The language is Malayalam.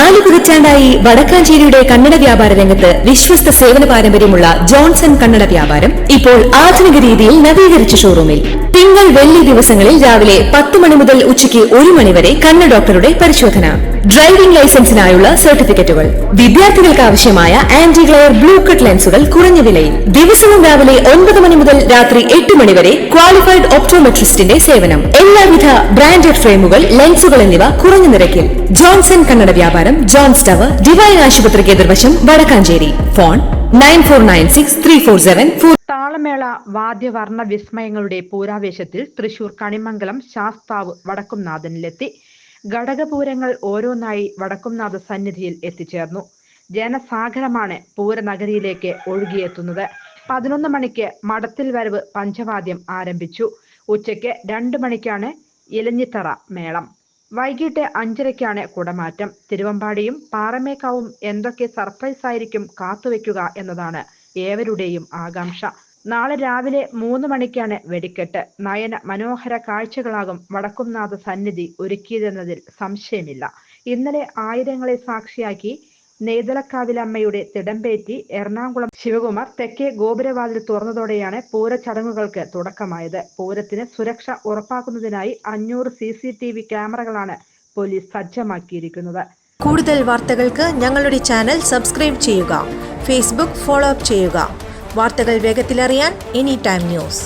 4 പതിറ്റാണ്ടായി വടക്കാഞ്ചേരിയുടെ കന്നഡ വ്യാപാര രംഗത്ത് വിശ്വസ്ത സേവന പാരമ്പര്യമുള്ള ജോൺസൺ കന്നഡ വ്യാപാരം ഇപ്പോൾ ആധുനിക രീതിയിൽ നവീകരിച്ച ഷോറൂമിൽ തിങ്കൾ വെള്ളി ദിവസങ്ങളിൽ രാവിലെ 10 മണി മുതൽ ഉച്ചയ്ക്ക് 1 മണി വരെ കണ്ണ് ഡോക്ടറുടെ പരിശോധന, ഡ്രൈവിംഗ് ലൈസൻസിനായുള്ള സർട്ടിഫിക്കറ്റുകൾ, വിദ്യാർത്ഥികൾക്ക് ആവശ്യമായ ആന്റി ഗ്ലെയർ ബ്ലൂ കട്ട് ലെൻസുകൾ കുറഞ്ഞ വിലയിൽ, ദിവസവും രാവിലെ 9 മണി മുതൽ രാത്രി 8 മണി വരെ ക്വാളിഫൈഡ് ഒപ്റ്റോമെട്രിസ്റ്റിന്റെ സേവനം, എല്ലാവിധ ബ്രാൻഡഡ് ഫ്രെയിമുകൾ, ലെൻസുകൾ എന്നിവ കുറഞ്ഞ നിരക്കിൽ. ജോൺസൺ കന്നഡ വ്യാപാരം, ജോൺസ് ടവർ, ഡിവൈൻ ആശുപത്രിക്ക് എതിർവശം, വടക്കാഞ്ചേരി. ഫോൺ 94963474. താളമേള വാദ്യവർണ്ണ വിസ്മയങ്ങളുടെ പൂരാവേശത്തിൽ തൃശൂർ കണിമംഗലം ശാസ്താവ് വടക്കുംനാഥനിലെത്തി. ഘടകപൂരങ്ങൾ ഓരോന്നായി വടക്കുംനാഥ സന്നിധിയിൽ എത്തിച്ചേർന്നു. ജനസാഗരമാണ് പൂരനഗരിയിലേക്ക് ഒഴുകിയെത്തുന്നത്. 11 മണിക്ക് മടത്തിൽ വരവ് പഞ്ചവാദ്യം ആരംഭിച്ചു. ഉച്ചയ്ക്ക് 2 മണിക്കാണ് ഇലഞ്ഞിത്തറ മേളം. വൈകിട്ട് 5:30ക്കാണ് കുടമാറ്റം. തിരുവമ്പാടിയും പാറമേക്കാവും എന്തൊക്കെ സർപ്രൈസ് ആയിരിക്കും കാത്തുവെക്കുക എന്നതാണ് ഏവരുടെയും ആകാംക്ഷ. നാളെ രാവിലെ 3 മണിക്കാണ് വെടിക്കെട്ട്. നയന മനോഹര കാഴ്ചകളാകും വടക്കുംനാഥ സന്നിധി ഒരുക്കിയതെന്നതിൽ സംശയമില്ല. ഇന്നലെ ആയിരങ്ങളെ സാക്ഷിയാക്കി നെയ്തലക്കാവിലമ്മയുടെ തിടമ്പേറ്റി എറണാകുളം ശിവകുമാർ തെക്കേ ഗോപുരവാതിൽ തുറന്നതോടെയാണ് പൂരച്ചടങ്ങുകൾക്ക് തുടക്കമായത്. പൂരത്തിന് സുരക്ഷ ഉറപ്പാക്കുന്നതിനായി 500 CCTV ക്യാമറകളാണ് പോലീസ് സജ്ജമാക്കിയിരിക്കുന്നത്. കൂടുതൽ വാർത്തകൾക്ക് ഞങ്ങളുടെ ചാനൽ സബ്സ്ക്രൈബ് ചെയ്യുക. ഫേസ്ബുക്ക് ഫോളോ അപ്പ് ചെയ്യുക. വാർത്തകൾ വേഗത്തിലറിയാൻ എനി ടൈം ന്യൂസ്.